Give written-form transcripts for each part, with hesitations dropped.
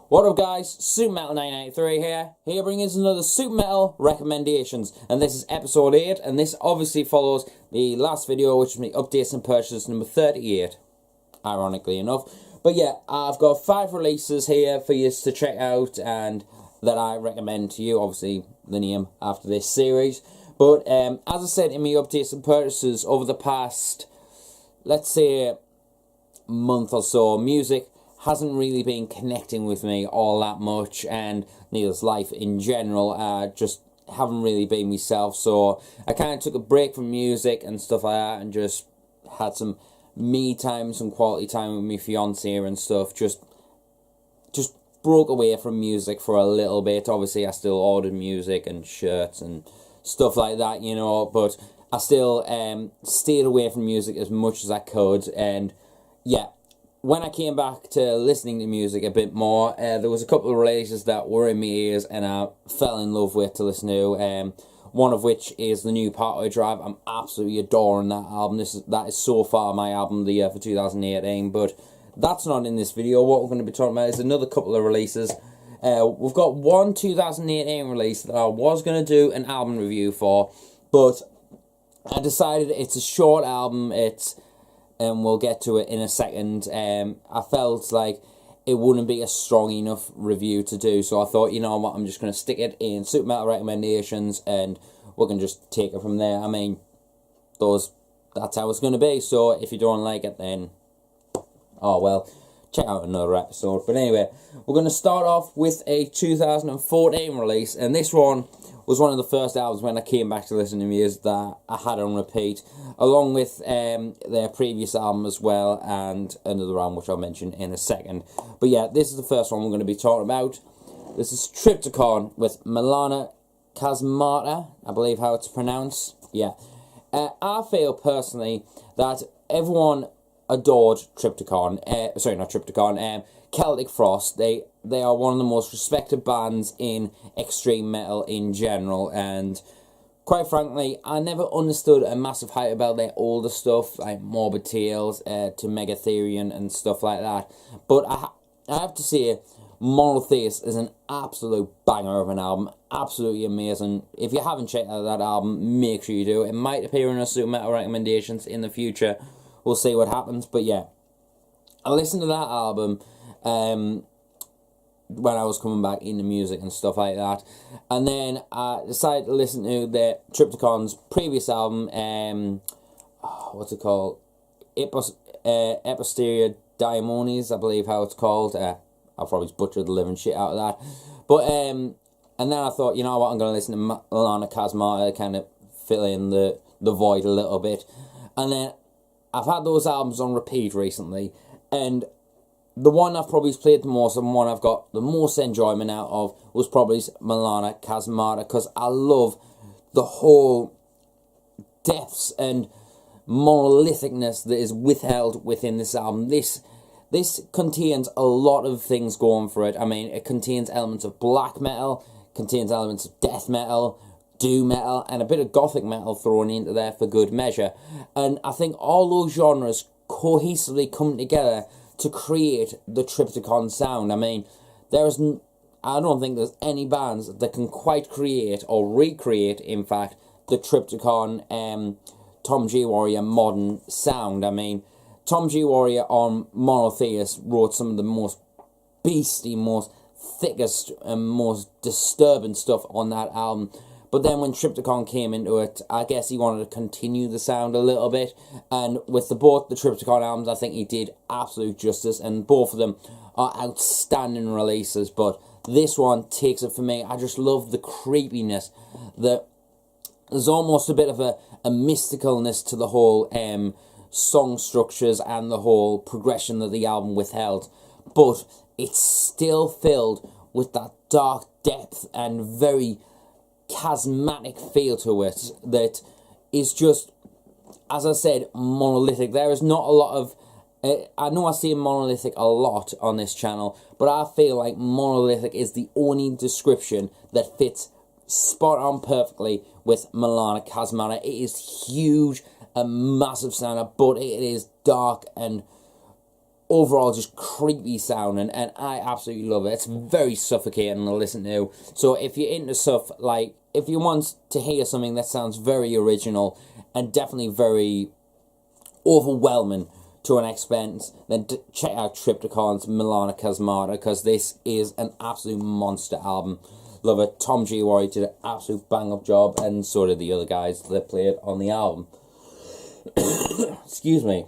What up guys, Super Metal 993 here bringing us another Super Metal recommendations, and this is episode 8, and this obviously follows the last video, which was my updates and purchases number 38, ironically enough. But yeah, I've got 5 releases here for you to check out, and that I recommend to you, obviously the name after this series. But as I said in my updates and purchases over the past, let's say, month or so, music hasn't really been connecting with me all that much, and neither's life in general. Just haven't really been myself, so I kind of took a break from music and stuff like that, and just had some me time, some quality time with my fiance and stuff. Just broke away from music for a little bit. Obviously I still ordered music and shirts and stuff like that, you know, but I still stayed away from music as much as I could. And yeah, when I came back to listening to music a bit more, there was a couple of releases that were in my ears and I fell in love with to listen to. One of which is the new Parkway Drive. I'm absolutely adoring that album. That is so far my album of the year for 2018, but that's not in this video. What we're going to be talking about is another couple of releases. We've got one 2018 release that I was going to do an album review for, but I decided it's a short album. And we'll get to it in a second. I felt like it wouldn't be a strong enough review to do, so I thought, you know what, I'm just going to stick it in Super Metal recommendations, and we can just take it from there. I mean, that's how it's going to be, so if you don't like it, then, oh well, check out another episode. But anyway, we're going to start off with a 2014 release, and this one was one of the first albums when I came back to listen to music that I had on repeat, along with their previous album as well, and another album which I'll mention in a second. But yeah, this is the first one we're going to be talking about. This is Triptykon with Melana, Chasmata, I believe how it's pronounced. Yeah. I feel personally that everyone adored Triptykon, sorry, not Triptykon, Celtic Frost. They are one of the most respected bands in extreme metal in general, and quite frankly, I never understood a massive hype about their older stuff, like Morbid Tales to Megatherion and stuff like that. But I have to say, Monotheist is an absolute banger of an album, absolutely amazing. If you haven't checked out that album, make sure you do. It might appear in our Super Metal recommendations in the future. We'll see what happens, but yeah, I listened to that album when I was coming back into music and stuff like that, and then I decided to listen to the Triptykon's previous album, what's it called, Episteria Daimones, I believe how it's called. I've probably butchered the living shit out of that, but and then I thought, you know what, I'm going to listen to Melana Chasmata, kind of fill in the void a little bit. And then I've had those albums on repeat recently, and the one I've probably played the most and one I've got the most enjoyment out of was probably Melana Chasmata, because I love the whole depths and monolithicness that is withheld within this album. This contains a lot of things going for it. I mean, it contains elements of black metal, contains elements of death metal, doom metal, and a bit of gothic metal thrown into there for good measure. And I think all those genres cohesively come together to create the Triptykon sound. I mean, I don't think there's any bands that can quite create, or recreate, in fact, the Triptykon Tom G. Warrior modern sound. I mean, Tom G. Warrior on Monotheist wrote some of the most beastly, most thickest, and most disturbing stuff on that album. But then when Triptykon came into it, I guess he wanted to continue the sound a little bit. And with both the Triptykon albums, I think he did absolute justice. And both of them are outstanding releases. But this one takes it for me. I just love the creepiness. There's almost a bit of a mysticalness to the whole song structures and the whole progression that the album withheld. But it's still filled with that dark depth and very chasmatic feel to it that is just, as I said, monolithic. There is not a lot of I know I say monolithic a lot on this channel, but I feel like monolithic is the only description that fits spot on perfectly with Melana Chasmata. It is huge, a massive sound, but it is dark and overall just creepy sounding, and I absolutely love it. It's very suffocating to listen to. So if you're into stuff like, if you want to hear something that sounds very original and definitely very overwhelming to an extent, then check out Triptykon's Melana Chasmata, because this is an absolute monster album. Love it. Tom G. Warrior did an absolute bang-up job, and so did the other guys that played on the album. Excuse me.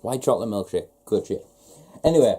White chocolate milkshake. Good shit. Anyway,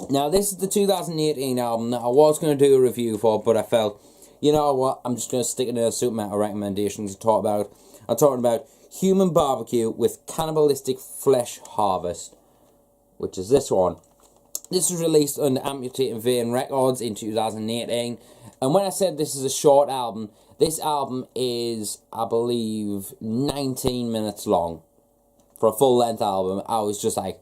now this is the 2018 album that I was going to do a review for, but I felt, you know what, I'm just going to stick it in a super metal recommendations to talk about. I'm talking about Human Barbecue with Cannibalistic Flesh Harvest, which is this one. This was released under Amputated Vein Records in 2018, and when I said this is a short album, this album is, I believe, 19 minutes long. For a full-length album, I was just like,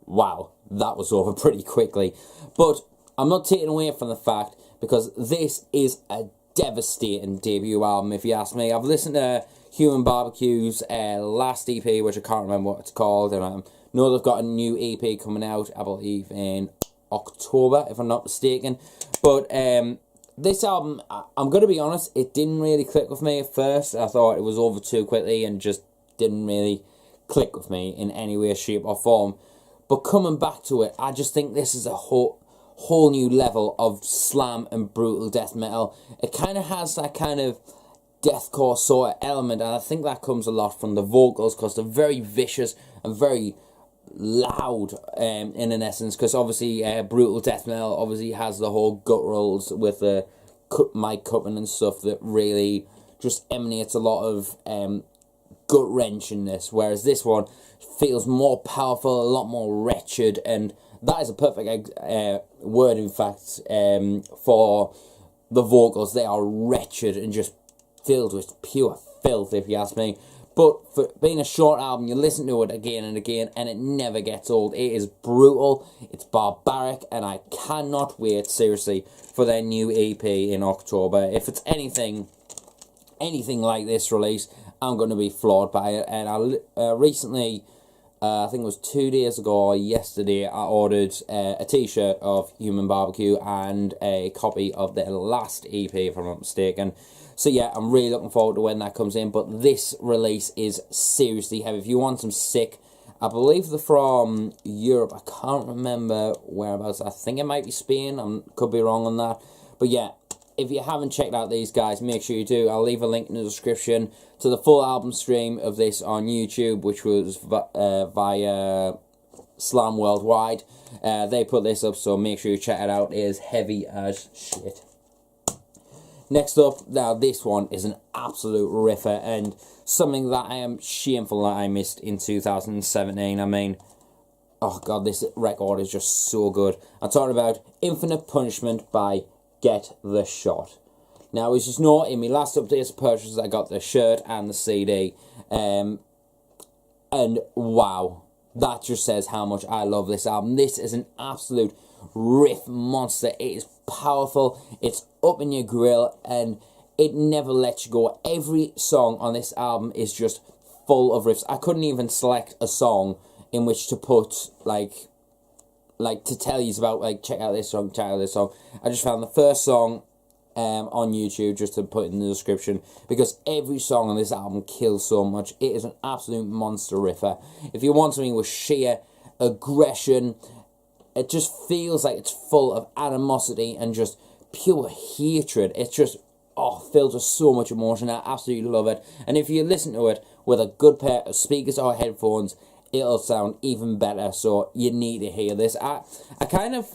wow, that was over pretty quickly. But I'm not taking away from the fact, because this is a devastating debut album, if you ask me. I've listened to Human Barbecue's last EP, which I can't remember what it's called, and I know they've got a new EP coming out, I believe, in October, if I'm not mistaken. But this album, I'm going to be honest, it didn't really click with me at first. I thought it was over too quickly and just didn't really click with me in any way, shape or form. But coming back to it, I just think this is a whole new level of slam and brutal death metal. It kind of has that kind of deathcore sort of element, and I think that comes a lot from the vocals, because they're very vicious and very loud in an essence, because obviously brutal death metal obviously has the whole gutturals with the mic cupping and stuff that really just emanates a lot of gut wrenchingness, whereas this one feels more powerful, a lot more wretched, and that is a perfect word, in fact, for the vocals. They are wretched and just filled with pure filth, if you ask me. But for being a short album, you listen to it again and again, and it never gets old. It is brutal, it's barbaric, and I cannot wait, seriously, for their new EP in October. If it's anything like this release, I'm going to be floored by it. And I recently, I think it was 2 days ago or yesterday, I ordered a t-shirt of Human Barbecue and a copy of their last EP, if I'm not mistaken. So yeah, I'm really looking forward to when that comes in, but this release is seriously heavy. If you want some sick, I believe they're from Europe, I can't remember whereabouts, I think it might be Spain, I could be wrong on that, but yeah, if you haven't checked out these guys, make sure you do. I'll leave a link in the description to the full album stream of this on YouTube, which was via Slam Worldwide. They put this up, so make sure you check it out. It is heavy as shit. Next up, now this one is an absolute ripper, and something that I am shameful that I missed in 2017. I mean, oh god, this record is just so good. I'm talking about Infinite Punishment by Get the Shot. Now, as you know, in my last updates purchases, I got the shirt and the CD, and wow, that just says how much I love this album. This is an absolute riff monster. It is powerful, it's up in your grill, and it never lets you go. Every song on this album is just full of riffs. I couldn't even select a song in which to put, like to tell you about, like, check out this song, check out this song. I just found the first song on YouTube just to put in the description, because every song on this album kills so much. It is an absolute monster riffer. If you want something with sheer aggression, it just feels like it's full of animosity and just pure hatred. It's just, filled with so much emotion. I absolutely love it. And if you listen to it with a good pair of speakers or headphones, it'll sound even better. So you need to hear this. I kind of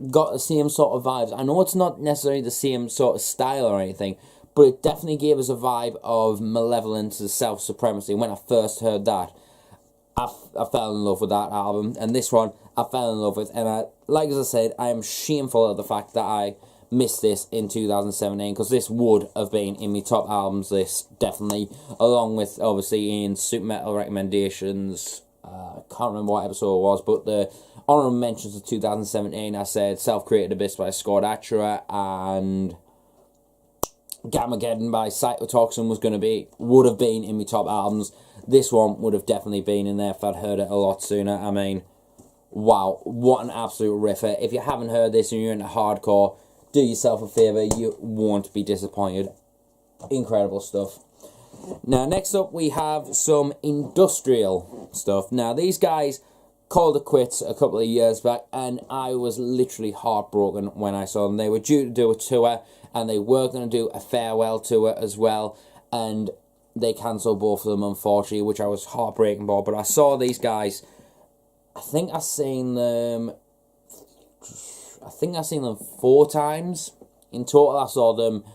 got the same sort of vibes. I know it's not necessarily the same sort of style or anything, but it definitely gave us a vibe of Malevolence and Self-Supremacy. When I first heard that, I fell in love with that album, and this one I fell in love with, and like as I said, I am shameful of the fact that I missed this in 2017, because this would have been in my top albums list, definitely, along with, obviously, in Super Metal Recommendations. I can't remember what episode it was, but the honorable mentions of 2017, I said Self-Created Abyss by Scott Acura, and Gamageddon by Cytotoxin would have been in my top albums. this one would have definitely been in there if I'd heard it a lot sooner. I mean, wow, what an absolute riffer. If you haven't heard this and you're into hardcore, do yourself a favour, you won't be disappointed. Incredible stuff. Now, next up we have some industrial stuff. Now, these guys called it quits a couple of years back, and I was literally heartbroken when I saw them. They were due to do a tour, and they were going to do a farewell tour as well, and they cancelled both of them, unfortunately, which I was heartbreaking about. But I saw these guys, I think I've seen them 4 times in total. I saw them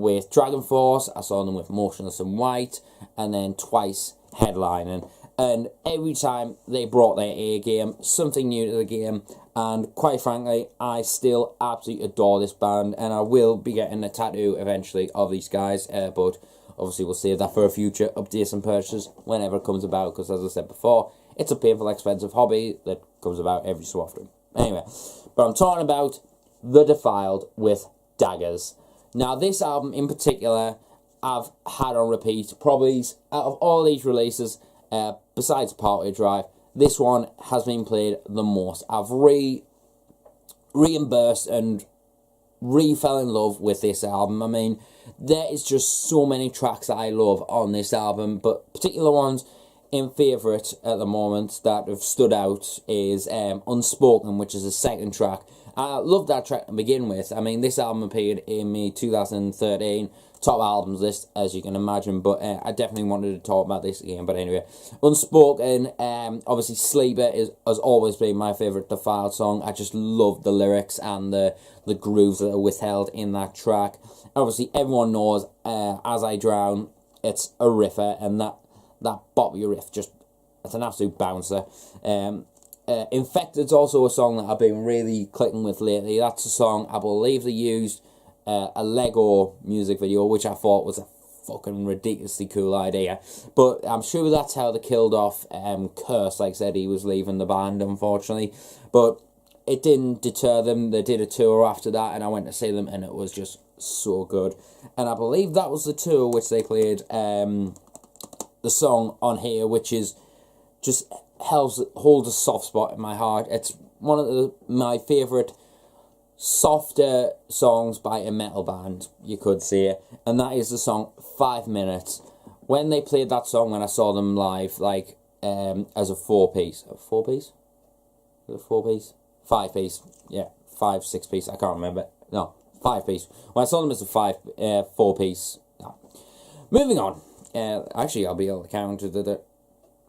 with Dragon Force, I saw them with Motionless in White, and then twice headlining. And every time they brought their A game, something new to the game, and quite frankly, I still absolutely adore this band, and I will be getting a tattoo eventually of these guys, but obviously we'll save that for a future updates and purchases whenever it comes about, because as I said before, it's a painful, expensive hobby that comes about every so often. Anyway, but I'm talking about The Defiled with Daggers. Now, this album in particular, I've had on repeat, probably out of all these releases, besides Party Drive, this one has been played the most. I've reimbursed and fell in love with this album. I mean, there is just so many tracks that I love on this album, but particular ones in favourite at the moment that have stood out is Unspoken, which is the second track. I love that track to begin with. I mean, this album appeared in my 2013 top albums list, as you can imagine, but I definitely wanted to talk about this again. But anyway, Unspoken, obviously Sleeper has always been my favourite Defiled song. I just love the lyrics and the grooves that are withheld in that track. Obviously, everyone knows As I Drown, it's a riffer, and that boppy riff, just, it's an absolute bouncer. Infected's also a song that I've been really clicking with lately. That's a song I believe they used a Lego music video, which I thought was a fucking ridiculously cool idea. But I'm sure that's how they killed off Curse. Like I said, he was leaving the band, unfortunately. But it didn't deter them. They did a tour after that, and I went to see them, and it was just so good. And I believe that was the tour which they played the song on here, which is just holds a soft spot in my heart. It's one of my favourite softer songs by a metal band, you could say, and that is the song 5 Minutes. When they played that song, when I saw them live, like as a 4-piece, is it a 4-piece? 5-piece, yeah, 5-6-piece, I can't remember. No, 5-piece. When I saw them as a 4-piece. No. Moving on. Actually, I'll be able to count it.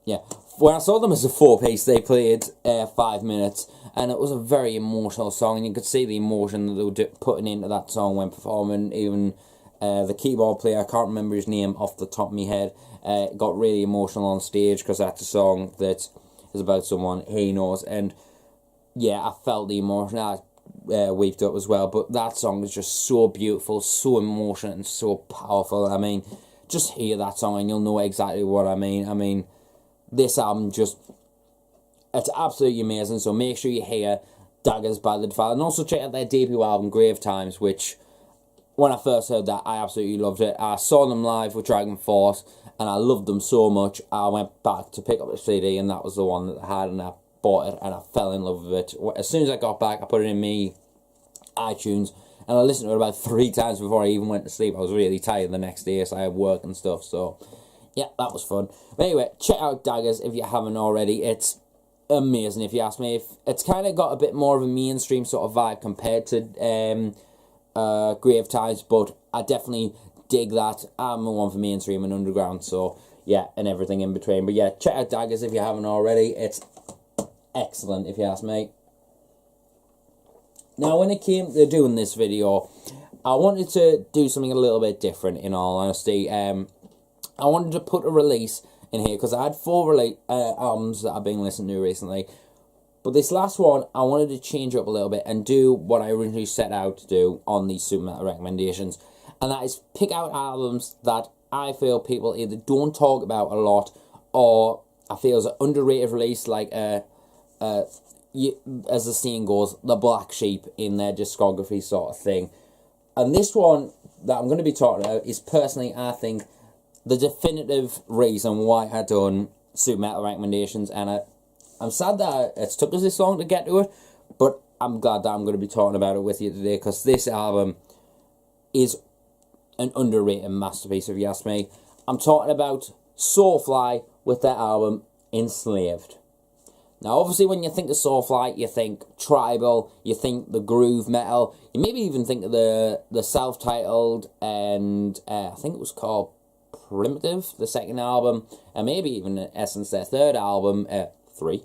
Yeah, when I saw them as a 4-piece, they played 5 Minutes, and it was a very emotional song, and you could see the emotion that they were putting into that song when performing. Even the keyboard player, I can't remember his name off the top of my head, got really emotional on stage, because that's a song that is about someone he knows, and yeah, I felt the emotion. I weeped up as well, but that song is just so beautiful, so emotional, and so powerful. I mean, just hear that song and you'll know exactly what I mean. I mean, this album just, it's absolutely amazing. So make sure you hear Daggers by The Defiled, and also check out their debut album Grave Times, which when I first heard that, I absolutely loved it. I saw them live with Dragon Force, and I loved them so much, I went back to pick up the CD, and that was the one that I had, and I bought it, and I fell in love with it. As soon as I got back, I put it in me iTunes, and I listened to it about 3 times before I even went to sleep. I was really tired the next day, so I had work and stuff, so yeah, that was fun. But anyway, check out Daggers if you haven't already. It's amazing, if you ask me. It's kind of got a bit more of a mainstream sort of vibe compared to Grave Times, but I definitely dig that. I'm the one for mainstream and underground, so yeah, and everything in between. But yeah, check out Daggers if you haven't already. It's excellent, if you ask me. Now, when it came to doing this video, I wanted to do something a little bit different, in all honesty. I wanted to put a release in here, because I had 4 albums that I've been listening to recently. But this last one, I wanted to change up a little bit and do what I originally set out to do on these Super Metal recommendations. And that is pick out albums that I feel people either don't talk about a lot, or I feel is an underrated release, like as the saying goes, the black sheep in their discography sort of thing. And this one that I'm going to be talking about is, personally, I think, the definitive reason why I done Super Metal recommendations, and I'm sad that it's took us this long to get to it, but I'm glad that I'm going to be talking about it with you today, because this album is an underrated masterpiece, if you ask me. I'm talking about SOULFLY with their album Enslaved. Now, obviously, when you think of SOULFLY, you think tribal, you think the groove metal, you maybe even think of the self-titled, and I think it was called Primitive, the second album, and maybe even in essence their third album, 3,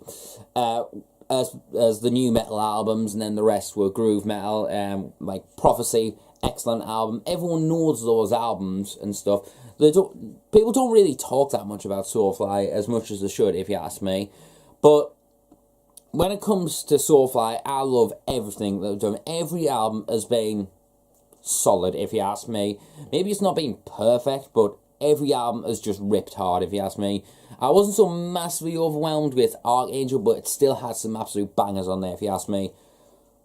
as the new metal albums, and then the rest were groove metal, like Prophecy, excellent album. Everyone knows those albums and stuff. People don't really talk that much about SOULFLY as much as they should, if you ask me. But when it comes to SOULFLY, I love everything that they've done. Every album has been solid, if you ask me. Maybe it's not been perfect, but every album has just ripped hard, if you ask me. I wasn't so massively overwhelmed with Archangel, but it still had some absolute bangers on there, if you ask me.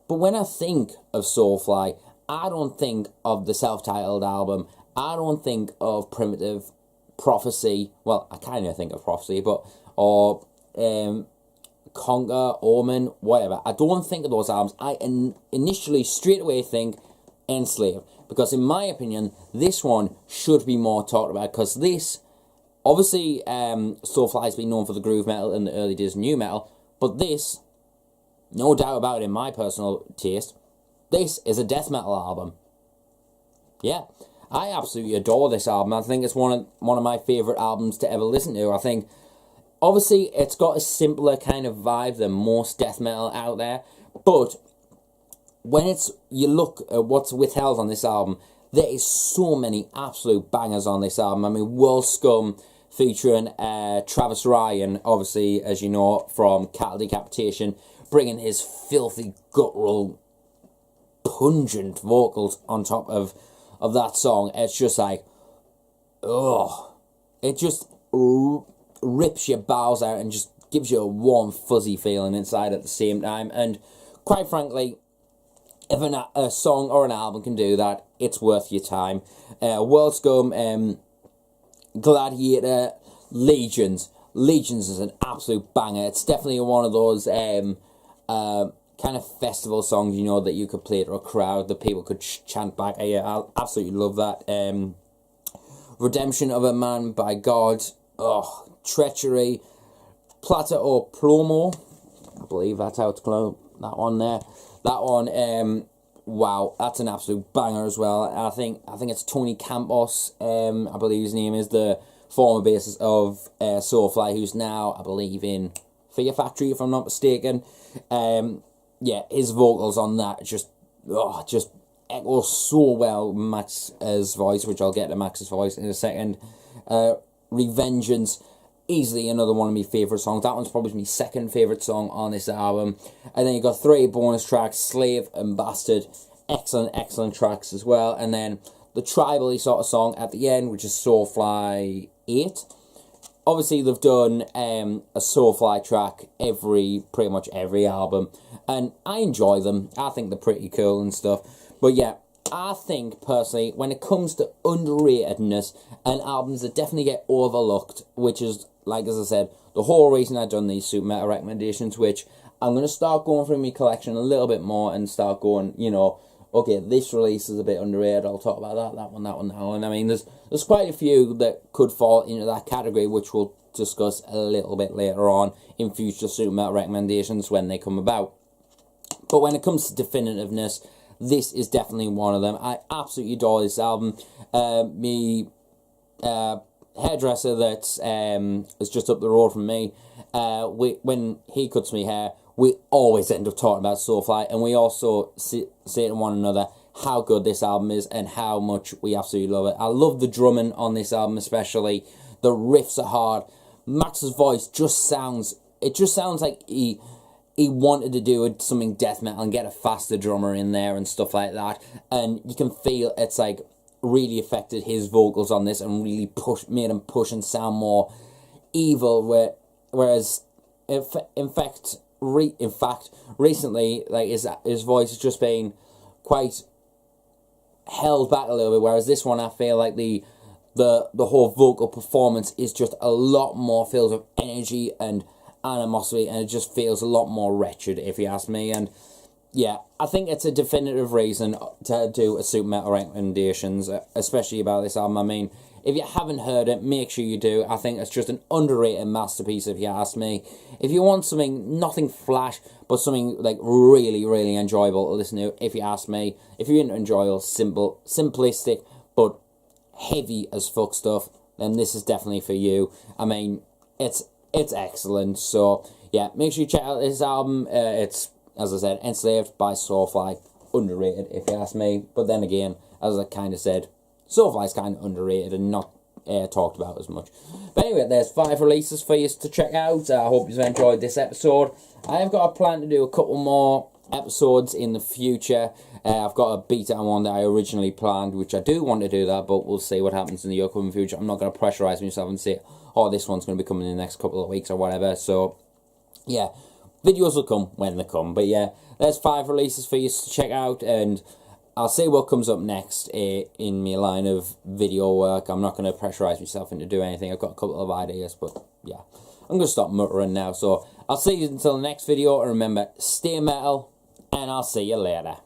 But when I think of SOULFLY, I don't think of the self-titled album. I don't think of Primitive, Prophecy. Well, I kind of think of Prophecy, or Conquer, Omen, whatever. I don't think of those albums. I initially straight away think Enslaved, because in my opinion, this one should be more talked about, because this, obviously, SOULFLY has been known for the groove metal in the early days of new metal, but this, no doubt about it, in my personal taste, this is a death metal album. Yeah, I absolutely adore this album. I think it's one of my favourite albums to ever listen to. I think, obviously, it's got a simpler kind of vibe than most death metal out there, but when you look at what's withheld on this album, there is so many absolute bangers on this album. I mean, World Scum featuring Travis Ryan, obviously, as you know, from Decapitation, bringing his filthy, guttural, pungent vocals on top of that song. It's just like, ugh. It just rips your bowels out and just gives you a warm, fuzzy feeling inside at the same time. And quite frankly, if a song or an album can do that, it's worth your time. World Scum, Gladiator, Legions. Legions is an absolute banger. It's definitely one of those kind of festival songs, you know, that you could play to a crowd, that people could chant back. I absolutely love that. Redemption of a Man by God. Oh, Treachery. Plata or Plomo. I believe that's how it's called. That one there. That one, wow, that's an absolute banger as well. I think it's Tony Campos, I believe his name is, the former bassist of SOULFLY, who's now, I believe, in Fear Factory, if I'm not mistaken. Yeah, his vocals on that just echo so well Max's voice, which I'll get to Max's voice in a second. Revengeance, easily another one of my favourite songs. That one's probably my second favourite song on this album. And then you got 3 bonus tracks, Slave and Bastard. Excellent tracks as well. And then the tribal-y sort of song at the end, which is SOULFLY 8. Obviously, they've done a SOULFLY track pretty much every album. And I enjoy them. I think they're pretty cool and stuff. But yeah, I think, personally, when it comes to underratedness and albums that definitely get overlooked, which is, like as I said, the whole reason I've done these super meta recommendations, which I'm going to start going through my collection a little bit more and start going, you know, okay, this release is a bit underrated, I'll talk about that one. I mean, there's quite a few that could fall into that category, which we'll discuss a little bit later on in future super meta recommendations when they come about. But when it comes to definitiveness, this is definitely one of them. I absolutely adore this album. Me hairdresser that is just up the road from me, when he cuts me hair, we always end up talking about SOULFLY, and we also say to one another how good this album is and how much we absolutely love it. I love the drumming on this album especially. The riffs are hard. Max's voice just sounds like he wanted to do something death metal and get a faster drummer in there and stuff like that. And you can feel it's like really affected his vocals on this and really made him push and sound more evil. Whereas, in fact, recently, like his voice has just been quite held back a little bit. Whereas this one, I feel like the the whole vocal performance is just a lot more filled with energy and animosity, and it just feels a lot more wretched, if you ask me. And yeah, I think it's a definitive reason to do a Super Metal recommendations, especially about this album. I mean, if you haven't heard it, make sure you do. I think it's just an underrated masterpiece, if you ask me. If you want something, nothing flash, but something like really, really enjoyable to listen to, if you ask me. If you're into enjoyable, simple, simplistic, but heavy as fuck stuff, then this is definitely for you. I mean, it's excellent. So yeah, make sure you check out this album. It's, as I said, Enslaved by SOULFLY. Underrated, if you ask me. But then again, as I kind of said, SOULFLY's kind of underrated and not talked about as much. But anyway, there's 5 releases for you to check out. I hope you've enjoyed this episode. I have got a plan to do a couple more episodes in the future. I've got a beta one that I originally planned, which I do want to do that, but we'll see what happens in the upcoming future. I'm not going to pressurise myself and say, oh, this one's going to be coming in the next couple of weeks or whatever. So, yeah, videos will come when they come. But yeah, there's 5 releases for you to check out, and I'll see what comes up next in my line of video work. I'm not going to pressurise myself into doing anything. I've got a couple of ideas, but yeah, I'm going to stop muttering now. So I'll see you until the next video, and remember, stay metal, and I'll see you later.